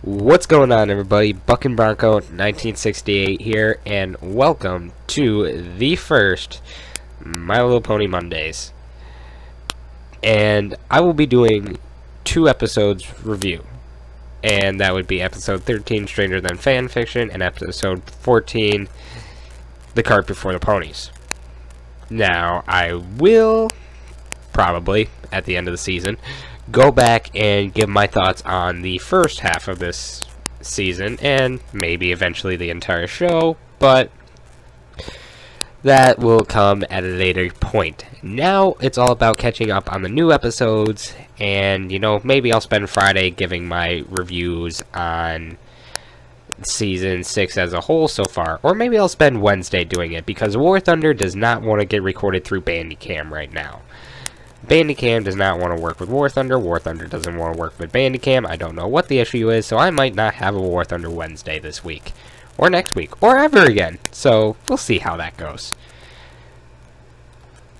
What's going on, everybody? Buck and Bronco 1968 here, and welcome to the first My Little Pony Mondays. And I will be doing 2 episodes review, and that would be episode 13, Stranger Than Fan Fiction, and episode 14, The Cart Before the Ponies. Now, I will probably, at the end of the season, go back and give my thoughts on the first half of this season, and maybe eventually the entire show, but that will come at a later point. Now, it's all about catching up on the new episodes, and, maybe I'll spend Friday giving my reviews on Season 6 as a whole so far, or maybe I'll spend Wednesday doing it, because War Thunder does not want to get recorded through Bandicam right now. Bandicam does not want to work with War Thunder. War Thunder doesn't want to work with Bandicam. I don't know what the issue is, so I might not have a War Thunder Wednesday this week. Or next week. Or ever again. So, we'll see how that goes.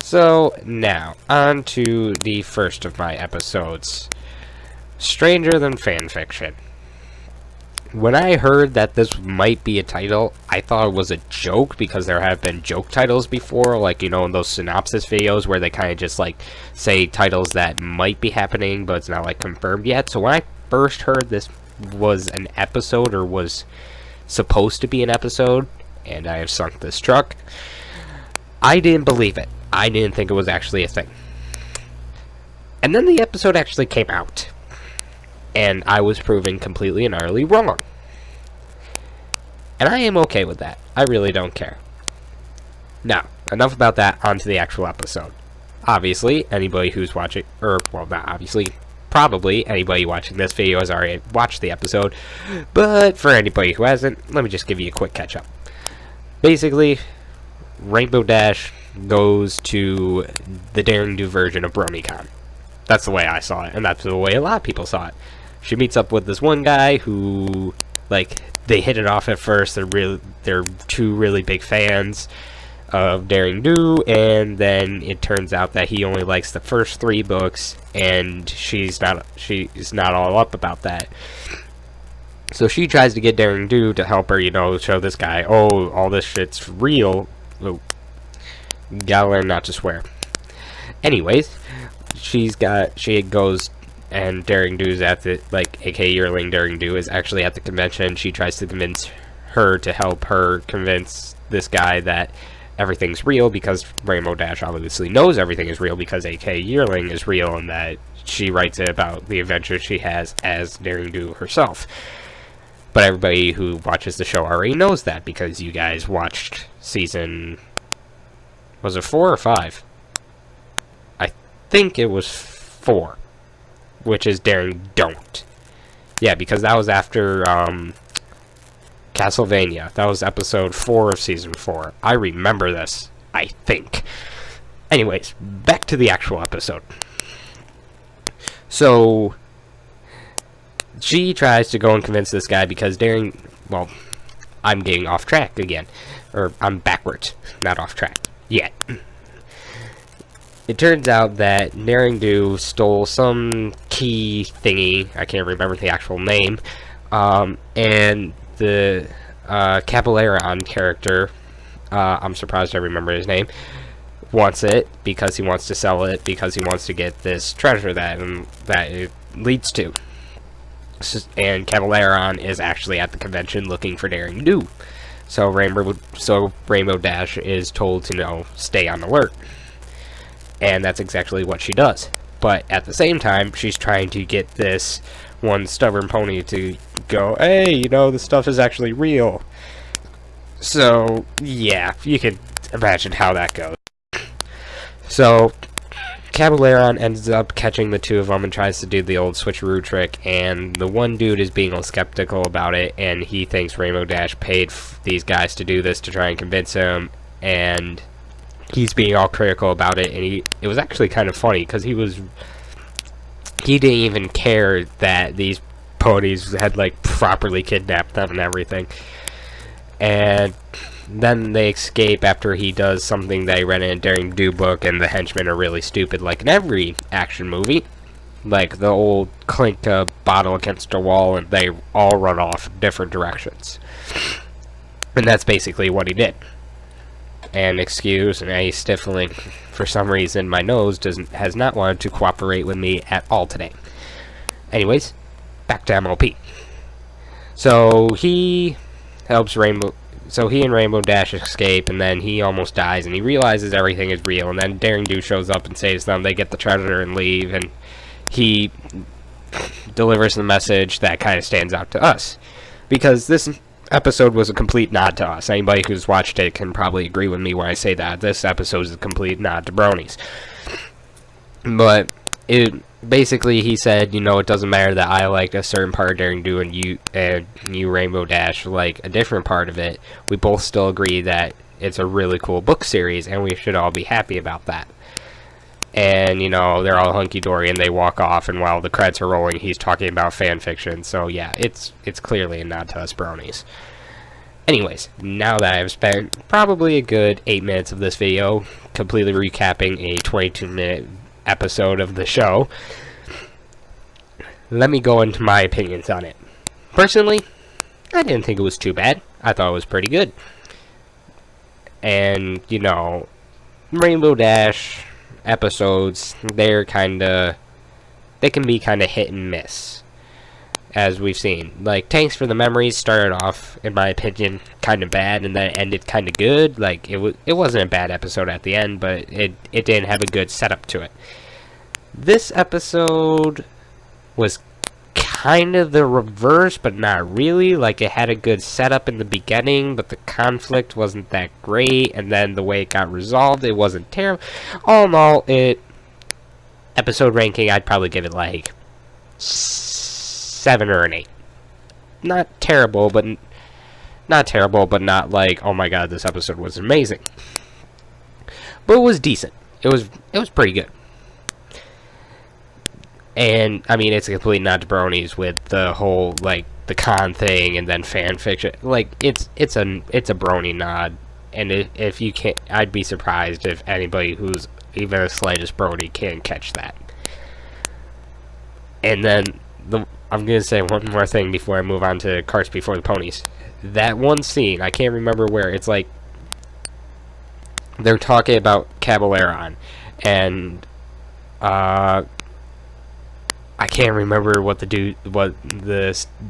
So, now, on to the first of my episodes. Stranger Than Fan Fiction. When I heard that this might be a title, I thought it was a joke, because there have been joke titles before, like, in those synopsis videos where they kind of just, say titles that might be happening, but it's not, confirmed yet. So when I first heard this was an episode, or was supposed to be an episode, and I have sunk this truck, I didn't believe it. I didn't think it was actually a thing. And then the episode actually came out, and I was proven completely and utterly wrong. And I am okay with that. I really don't care. Now, enough about that, on to the actual episode. Obviously, anybody who's watching, not obviously, probably anybody watching this video has already watched the episode, but for anybody who hasn't, let me just give you a quick catch-up. Basically, Rainbow Dash goes to the Daring Do version of BronyCon. That's the way I saw it, and that's the way a lot of people saw it. She meets up with this one guy who, they hit it off at first. They're two really big fans of Daring Do, and then it turns out that he only likes the first 3 books, and she's not all up about that. So she tries to get Daring Do to help her, show this guy, oh, all this shit's real. Oh, gotta learn not to swear. Anyways, she goes, and Daring Do's at the, aka Yearling Daring Do is actually at the convention. She tries to convince her to help her convince this guy that everything's real, because Rainbow Dash obviously knows everything is real, because aka Yearling is real, and that she writes it about the adventures she has as Daring Do herself. But everybody who watches the show already knows that, because you guys watched season, was it 4 or 5? I think it was 4. Which is Daring Don't. Yeah, because that was after Castlevania. That was episode 4 of season 4. I remember this, I think. Anyways, back to the actual episode. So, she tries to go and convince this guy, because well, I'm getting off track again. Or, I'm backwards, not off track. Yet. It turns out that Daring Do stole some key thingy, I can't remember the actual name, and the Cavalera character, I'm surprised I remember his name, wants it because he wants to sell it, because he wants to get this treasure that it leads to. And Cavalera is actually at the convention looking for Daring Do. So Rainbow Dash is told to, stay on alert. And that's exactly what she does. But at the same time, she's trying to get this one stubborn pony to go, hey, this stuff is actually real. So, yeah, you can imagine how that goes. So, Cavalera ends up catching the 2 of them and tries to do the old switcheroo trick, and the one dude is being all skeptical about it, and he thinks Rainbow Dash paid these guys to do this to try and convince him, and he's being all critical about it, and it was actually kind of funny, because he didn't even care that these ponies had, properly kidnapped them and everything. And then they escape after he does something they read in a Daring Do book, and the henchmen are really stupid, like in every action movie. Like the old clink a bottle against a wall and they all run off different directions. And that's basically what he did. And excuse a stifling, for some reason my nose has not wanted to cooperate with me at all today. Anyways, back to MLP. So he helps Rainbow. So he and Rainbow Dash escape, and then he almost dies, and he realizes everything is real. And then Daring Do shows up and saves them. They get the treasure and leave, and he delivers the message that kind of stands out to us, because this episode was a complete nod to us. Anybody who's watched it can probably agree with me when I say that this episode is a complete nod to bronies. But it basically, he said, you know, it doesn't matter that I like a certain part of Daring Do and you Rainbow Dash like a different part of it. We both still agree that it's a really cool book series, and we should all be happy about that. And, you know, they're all hunky-dory, and they walk off, and while the credits are rolling, he's talking about fan fiction. So, yeah, it's clearly a nod to us bronies. Anyways, now that I've spent probably a good 8 minutes of this video completely recapping a 22-minute episode of the show, let me go into my opinions on it. Personally, I didn't think it was too bad. I thought it was pretty good. And, you know, Rainbow Dash episodes, they can be kind of hit and miss, as we've seen. Like, Thanks for the Memories started off, in my opinion, kind of bad, and then ended kind of good. Like, it wasn't a bad episode at the end, but it didn't have a good setup to it. This episode was kind of the reverse, but not really. Like, it had a good setup in the beginning, but the conflict wasn't that great, and then the way it got resolved, it wasn't terrible. All in all, episode ranking, I'd probably give it like 7 or an 8. Not terrible, but not like, oh my god, this episode was amazing. But it was decent. It was pretty good. And, I mean, it's a complete nod to bronies with the whole, like, the con thing and then fan fiction. Like, it's a brony nod. And if you can't, I'd be surprised if anybody who's even the slightest brony can catch that. And then, I'm going to say one more thing before I move on to Carts Before the Ponies. That one scene, I can't remember where, it's like, they're talking about Cavalera, and, I can't remember what the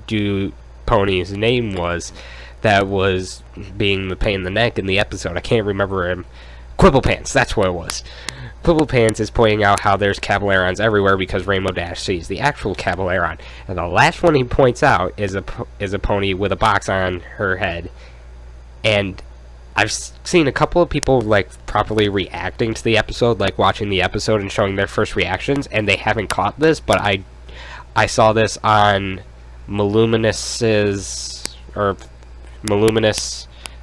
dude pony's name was that was being the pain in the neck in the episode. I can't remember him. Quibblepants, that's what it was. Quibblepants is pointing out how there's Cavalerons everywhere because Rainbow Dash sees the actual Cavaleron. And the last one he points out is a pony with a box on her head. And I've seen a couple of people, like, properly reacting to the episode, like, watching the episode and showing their first reactions, and they haven't caught this, but I saw this on Maluminous,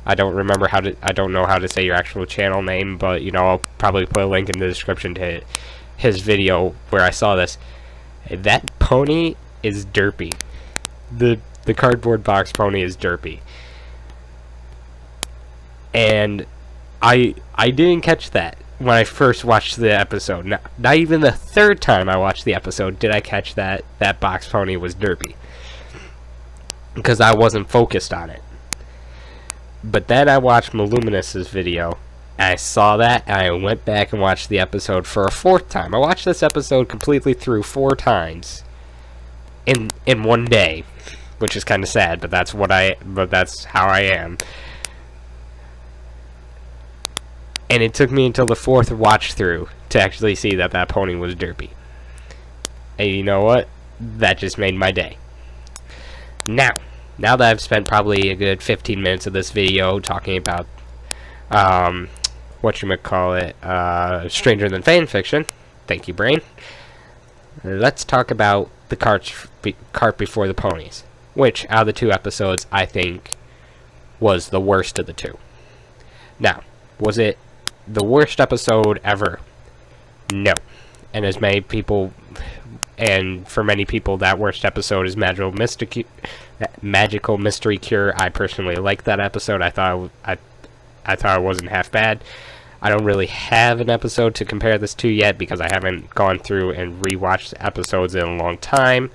I don't know how to say your actual channel name, but, you know, I'll probably put a link in the description to his video where I saw this. That pony is derpy. The cardboard box pony is derpy. And I didn't catch that when I first watched the episode. Not even the third time I watched the episode did I catch that box pony was derpy. Because I wasn't focused on it. But then I watched Maluminous's video, and I saw that, and I went back and watched the episode for a 4th time. I watched this episode completely through 4 times in one day, which is kind of sad, but that's how I am. And it took me until the 4th watch through to actually see that pony was derpy. And you know what? That just made my day. Now that I've spent probably a good 15 minutes of this video talking about, Stranger Than Fan Fiction. Thank you, brain. Let's talk about the Cart Before the Ponies, which, out of the 2 episodes, I think was the worst of the 2. Now, was it the worst episode ever? No. And for many people, that worst episode is Magical Mystery Cure. I personally liked that episode. I thought it wasn't half bad. I don't really have an episode to compare this to yet because I haven't gone through and rewatched episodes in a long time.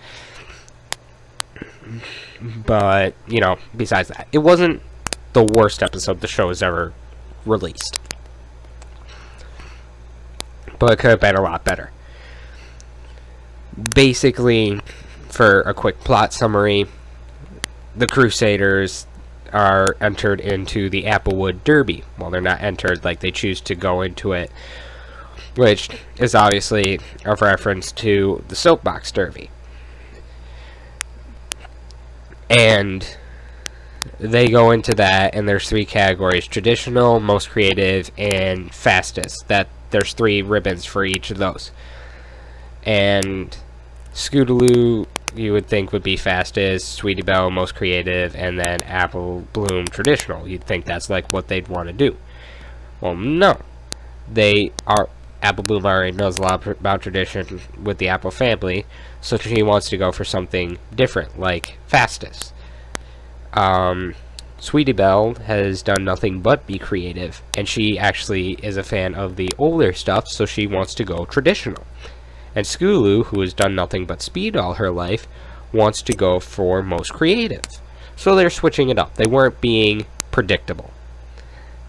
But, you know, besides that, it wasn't the worst episode the show has ever released. But it could have been a lot better. Basically, for a quick plot summary, the Crusaders are entered into the Applewood Derby. Well, they're not entered, like they choose to go into it, which is obviously a reference to the Soapbox Derby. And they go into that, and there's 3 categories: traditional, most creative, and fastest. That there's 3 ribbons for each of those. And Scootaloo, you would think, would be fastest, Sweetie Belle most creative, and then Apple Bloom traditional. You'd think that's like what they'd want to do. Well, no. Apple Bloom already knows a lot about tradition with the Apple family, so she wants to go for something different, like fastest. Sweetie Belle has done nothing but be creative, and she actually is a fan of the older stuff, so she wants to go traditional. And Scootaloo, who has done nothing but speed all her life, wants to go for most creative. So they're switching it up. They weren't being predictable.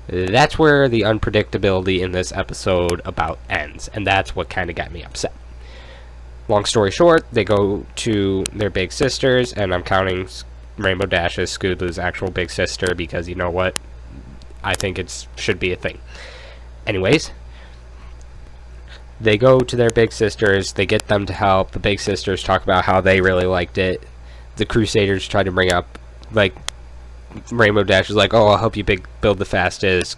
That's where the unpredictability in this episode about ends, and that's what kind of got me upset. Long story short, they go to their big sisters, and I'm counting Rainbow Dash as Scootaloo's actual big sister because, you know what, I think it should be a thing. Anyways, they go to their big sisters, they get them to help. The big sisters talk about how they really liked it. The Crusaders try to bring up, like, Rainbow Dash is like, oh, I'll help you build the fastest.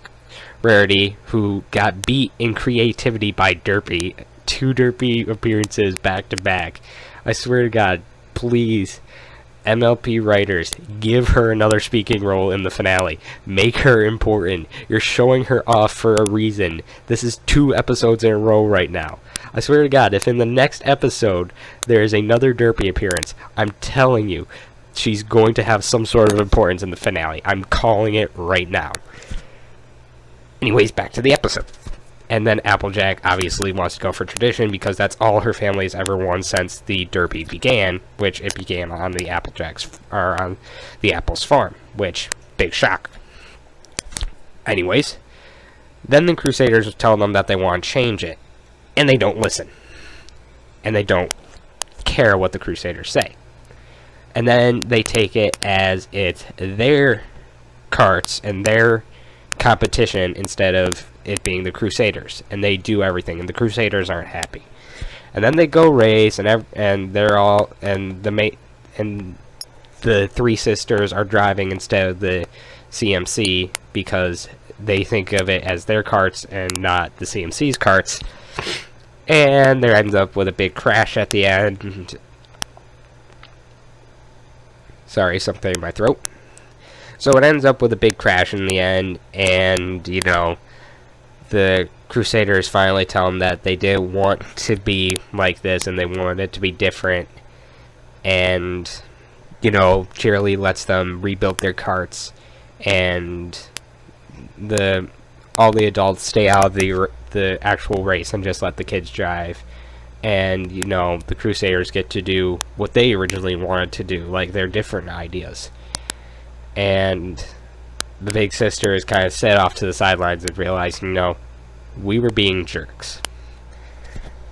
Rarity, who got beat in creativity by Derpy. 2 Derpy appearances back to back. I swear to God, please, MLP writers, give her another speaking role in the finale. Make her important. You're showing her off for a reason. This is 2 episodes in a row right now. I swear to God, if in the next episode there is another Derpy appearance, I'm telling you, she's going to have some sort of importance in the finale. I'm calling it right now. Anyways, back to the episode. And then Applejack obviously wants to go for tradition because that's all her family's ever won since the Derby began, which it began on the on the Apple's farm, which, big shock. Anyways, then the Crusaders tell them that they want to change it, and they don't listen. And they don't care what the Crusaders say. And then they take it as it's their carts and their competition instead of it being the Crusaders, and they do everything, and the Crusaders aren't happy. And then they go race, and they're all, and the 3 sisters are driving instead of the CMC because they think of it as their carts and not the CMC's carts. And there ends up with a big crash at the end. Sorry, something in my throat. So it ends up with a big crash in the end, and, you know, the Crusaders finally tell them that they didn't want to be like this, and they wanted it to be different. And, you know, Cheerilee lets them rebuild their carts, and all the adults stay out of the actual race and just let the kids drive. And, you know, the Crusaders get to do what they originally wanted to do, like their different ideas. And the big sister is kind of set off to the sidelines and realizing, no, we were being jerks.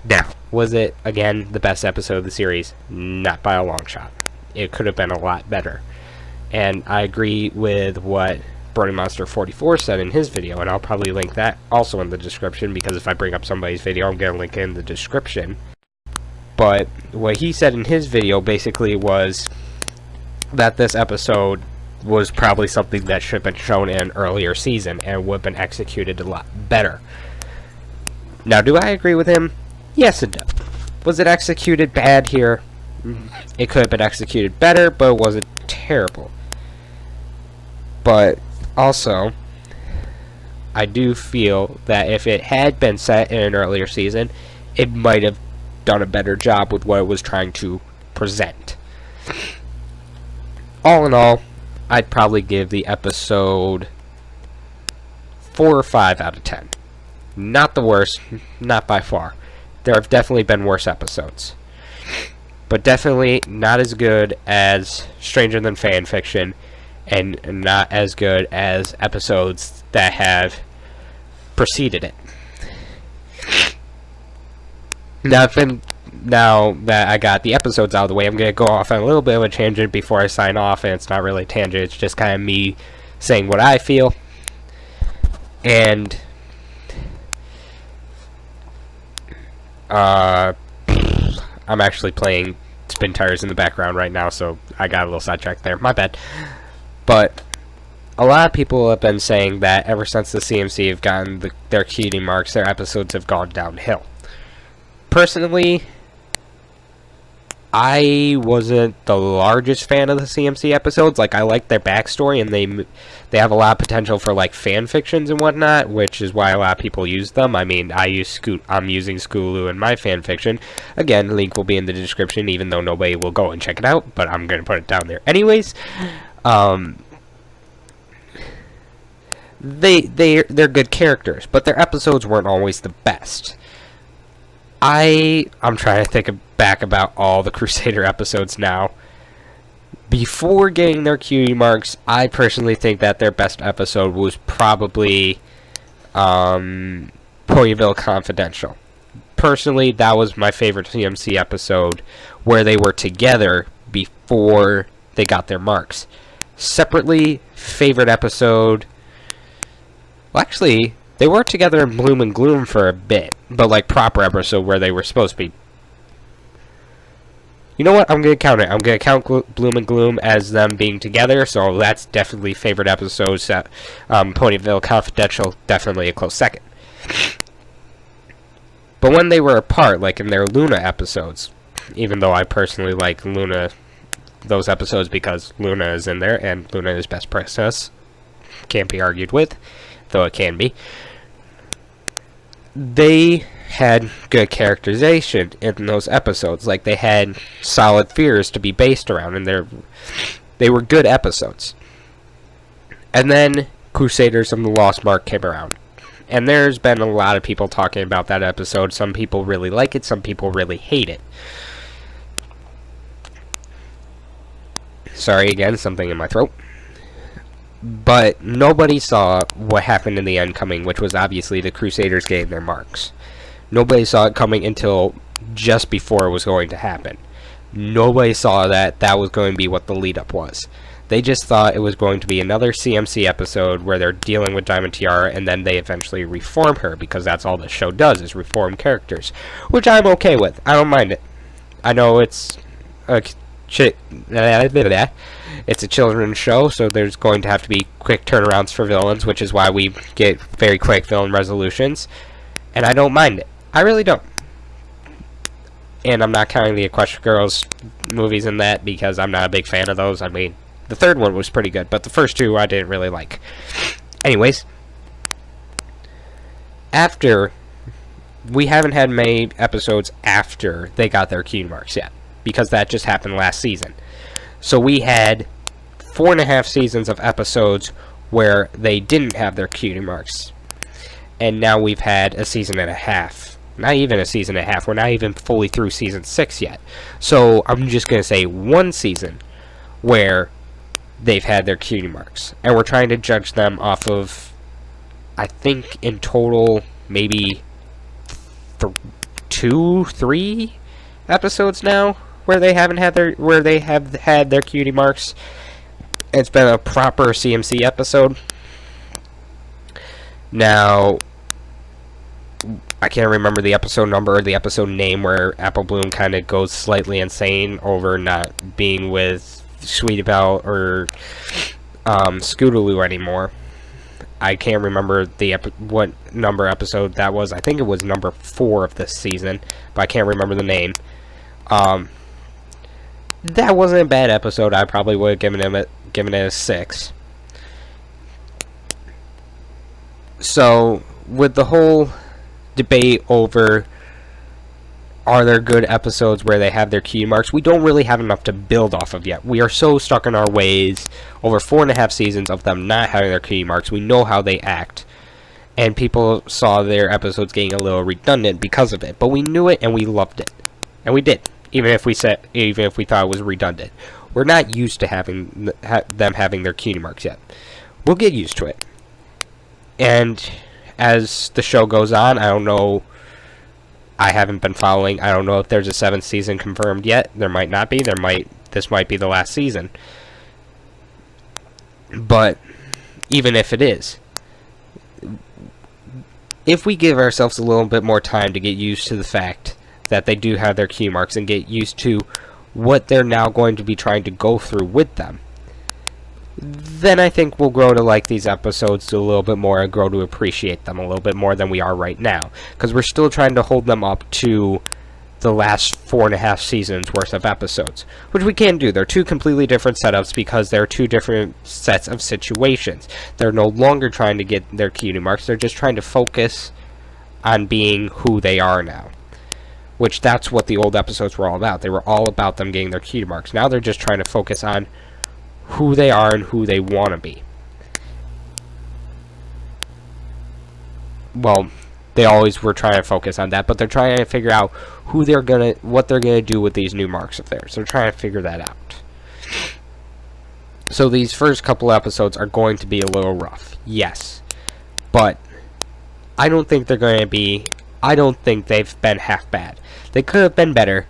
Now, was it, again, the best episode of the series? Not by a long shot. It could have been a lot better. And I agree with what Brony Monster 44 said in his video, and I'll probably link that also in the description, because if I bring up somebody's video, I'm going to link it in the description. But what he said in his video basically was that this episode was probably something that should have been shown in an earlier season and would have been executed a lot better. Now, do I agree with him? Yes and no. Was it executed bad here? It could have been executed better, but it wasn't terrible. But also, I do feel that if it had been set in an earlier season, it might have done a better job with what it was trying to present. All in all, I'd probably give the episode 4 or 5 out of 10. Not the worst, not by far. There have definitely been worse episodes. But definitely not as good as Stranger Than Fan Fiction, and not as good as episodes that have preceded it. Now that I got the episodes out of the way, I'm going to go off on a little bit of a tangent before I sign off, and it's not really a tangent, it's just kind of me saying what I feel. And I'm actually playing Spin Tires in the background right now, so I got a little sidetracked there. My bad. But a lot of people have been saying that ever since the CMC have gotten their cutie marks, their episodes have gone downhill. Personally, I wasn't the largest fan of the CMC episodes. Like, I like their backstory, and they have a lot of potential for, like, fan fictions and whatnot, which is why a lot of people use them. I mean, I'm using Scootaloo in my fan fiction. Again, link will be in the description, even though nobody will go and check it out, but I'm going to put it down there anyways. They're good characters, but their episodes weren't always the best. I'm trying to think back about all the Crusader episodes now. Before getting their cutie marks, I personally think that their best episode was probably Ponyville Confidential. Personally, that was my favorite CMC episode, where they were together before they got their marks. Separately, favorite episode... Well, actually, they were together in Bloom and Gloom for a bit, but like proper episode where they were supposed to be. You know what? I'm going to count it. I'm going to count Bloom and Gloom as them being together, so that's definitely favorite episodes. Ponyville Confidential, definitely a close second. But when they were apart, like in their Luna episodes, even though I personally like those episodes because Luna is in there, and Luna is best princess, can't be argued with, though it can be. They had good characterization in those episodes. Like, they had solid fears to be based around, and they were good episodes. And then Crusaders of the Lost Mark came around. And there's been a lot of people talking about that episode. Some people really like it, some people really hate it. Sorry again, something in my throat. But nobody saw what happened in the end coming, which was obviously the Crusaders getting their marks. Nobody saw it coming until just before it was going to happen. Nobody saw that was going to be what the lead-up was. They just thought it was going to be another CMC episode where they're dealing with Diamond Tiara, and then they eventually reform her, because that's all the show does, is reform characters. Which I'm okay with. I don't mind it. I know it's it's a children's show, so there's going to have to be quick turnarounds for villains, which is why we get very quick villain resolutions. And I don't mind it. I really don't. And I'm not counting the Equestria Girls movies in that, because I'm not a big fan of those. I mean, the third one was pretty good, but the first two I didn't really like. Anyways, we haven't had many episodes after they got their cutie marks yet, because that just happened last season. So we had 4.5 seasons of episodes where they didn't have their cutie marks. And now we've had a season and a half. Not even a season and a half. We're not even fully through season 6 yet. So I'm just going to say one season where they've had their cutie marks. And we're trying to judge them off of, I think in total, maybe 2-3 episodes now where they have had their cutie marks. It's been a proper CMC episode. Now, I can't remember the episode number or the episode name where Apple Bloom kind of goes slightly insane over not being with Sweetie Belle or Scootaloo anymore. I can't remember what number episode that was. I think it was number 4 of this season, but I can't remember the name. That wasn't a bad episode. I probably would have given it a 6. So, with the whole debate over are there good episodes where they have their cutie marks, we don't really have enough to build off of yet. We are so stuck in our ways over 4.5 seasons of them not having their cutie marks. We know how they act. and people saw their episodes getting a little redundant because of it. But we knew it and we loved it, and we did, even if we thought it was redundant. We're not used to having them having their cutie marks yet. We'll get used to it. And as the show goes on, I don't know. I haven't been following. I don't know if there's a 7th season confirmed yet. There might not be. This might be the last season. But even if it is, if we give ourselves a little bit more time to get used to the fact that they do have their key marks and get used to what they're now going to be trying to go through with them, then I think we'll grow to like these episodes a little bit more and grow to appreciate them a little bit more than we are right now. Because we're still trying to hold them up to the last 4.5 seasons worth of episodes, which we can do. They're two completely different setups because they're two different sets of situations. They're no longer trying to get their cutie marks. They're just trying to focus on being who they are now. Which that's what the old episodes were all about. They were all about them getting their cutie marks. Now they're just trying to focus on who they are and who they want to be. Well, they always were trying to focus on that, but they're trying to figure out what they're gonna do with these new marks of theirs. They're trying to figure that out. So these first couple episodes are going to be a little rough, yes, but I don't think they're going to be. I don't think they've been half bad. They could have been better,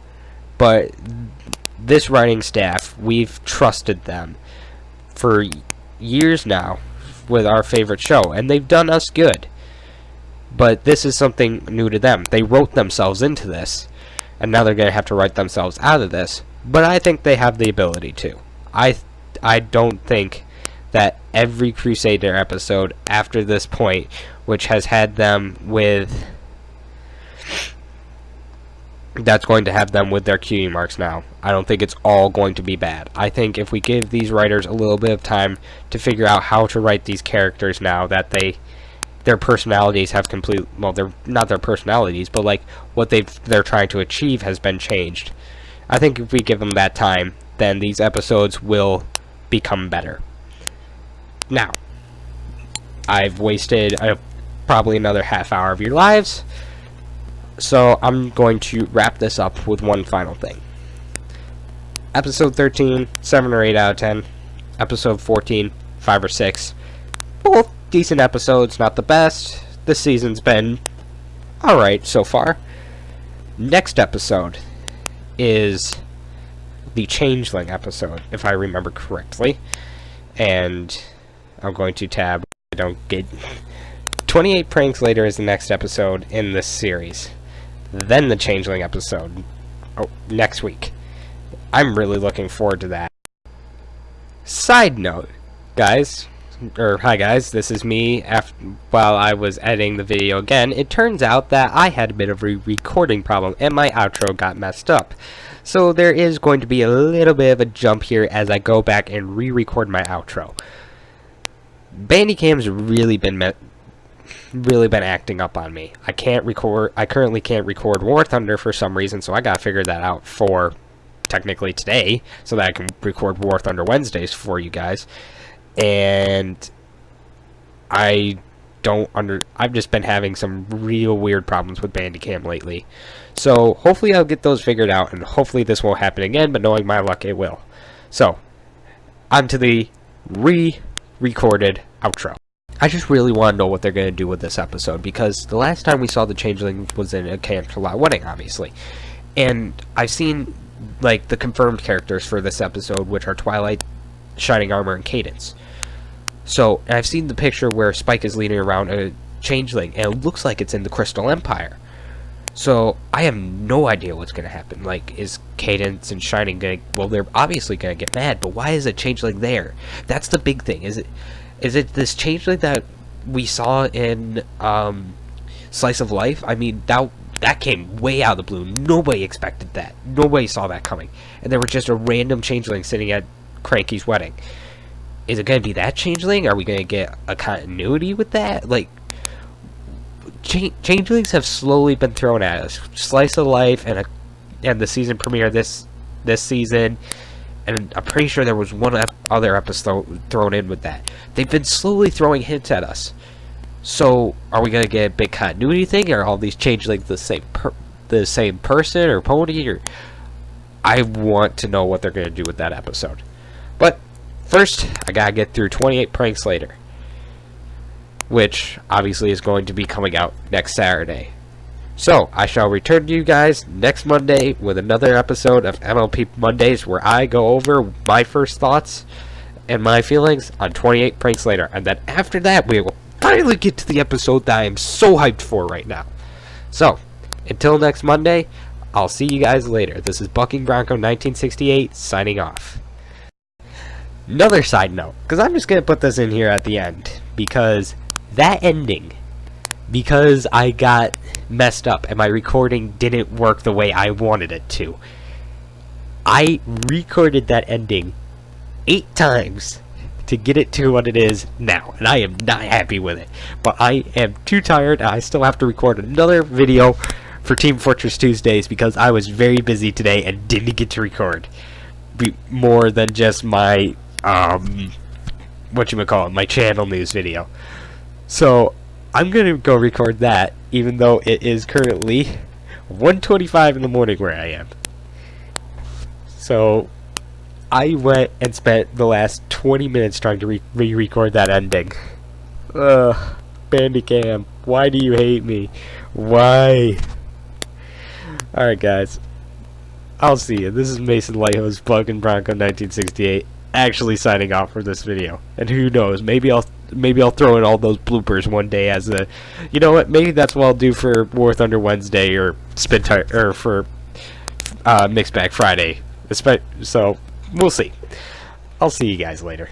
but this writing staff, we've trusted them for years now with our favorite show, and they've done us good. But this is something new to them. They wrote themselves into this, and now they're going to have to write themselves out of this. But I think they have the ability to. I don't think that every Crusader episode after this point, which has had them with... that's going to have them with their cutie marks now. I don't think it's all going to be bad. I think if we give these writers a little bit of time to figure out how to write these characters now that their personalities have well, they're not their personalities, but like what they're trying to achieve has been changed. I think if we give them that time, then these episodes will become better. Now, I've wasted probably another half hour of your lives, so I'm going to wrap this up with one final thing. Episode 13, 7 or 8 out of 10. Episode 14, 5 or 6. Both decent episodes, not the best. This season's been alright so far. Next episode is the Changeling episode, if I remember correctly. And I'm going to tab. I don't get... 28 Pranks Later is the next episode in this series. Then the Changeling episode. Next week. I'm really looking forward to that. Side note, guys. Hi guys, this is me. While I was editing the video again, it turns out that I had a bit of a recording problem and my outro got messed up. So there is going to be a little bit of a jump here as I go back and re-record my outro. Bandicam's really been acting up on me. I currently can't record War Thunder for some reason, so I gotta figure that out for technically today, so that I can record War Thunder Wednesdays for you guys. And I've just been having some real weird problems with Bandicam lately. So hopefully I'll get those figured out, and hopefully this won't happen again, but knowing my luck, it will. So, on to the re-recorded outro. I just really want to know what they're going to do with this episode, because the last time we saw the Changeling was in a Canterlot wedding, obviously. And I've seen, like, the confirmed characters for this episode, which are Twilight, Shining Armor, and Cadence. So, and I've seen the picture where Spike is leading around a Changeling, and it looks like it's in the Crystal Empire. So, I have no idea what's going to happen. Like, is Cadence and Shining going to... Well, they're obviously going to get mad, but why is a Changeling there? That's the big thing. Is it this Changeling that we saw in Slice of Life? I mean, that came way out of the blue. Nobody expected that. Nobody saw that coming. And there was just a random Changeling sitting at Cranky's wedding. Is it going to be that Changeling? Are we going to get a continuity with that? Like, Changelings have slowly been thrown at us. Slice of Life and the season premiere this season, and I'm pretty sure there was one other episode thrown in with that. They've been slowly throwing hints at us. So, are we gonna get a big continuity thing, or all these change like the same person or pony? Or I want to know what they're gonna do with that episode. But first, I gotta get through 28 Pranks Later, which obviously is going to be coming out next Saturday. So, I shall return to you guys next Monday with another episode of MLP Mondays, where I go over my first thoughts and my feelings on 28 Pranks Later. And then after that, we will finally get to the episode that I am so hyped for right now. So, until next Monday, I'll see you guys later. This is Bucking Bronco 1968 signing off. Another side note, because I'm just going to put this in here at the end, because that ending, because I got messed up and my recording didn't work the way I wanted it to, I recorded that ending 8 times to get it to what it is now, and I am not happy with it. But I am too tired, and I still have to record another video for Team Fortress Tuesdays because I was very busy today and didn't get to record more than just my my channel news video. So I'm gonna go record that, even though it is currently 1:25 in the morning where I am. So I went and spent the last 20 minutes trying to re-record that ending. Ugh, Bandicam, why do you hate me? Why? Alright guys, I'll see you. This is Mason Lighthouse, Bucking Bronco 1968, actually signing off for this video. And who knows, maybe I'll throw in all those bloopers one day as a, you know what, maybe that's what I'll do for War Thunder Wednesday or Spin Tire, or for Mixed Bag Friday. So we'll see. I'll see you guys later.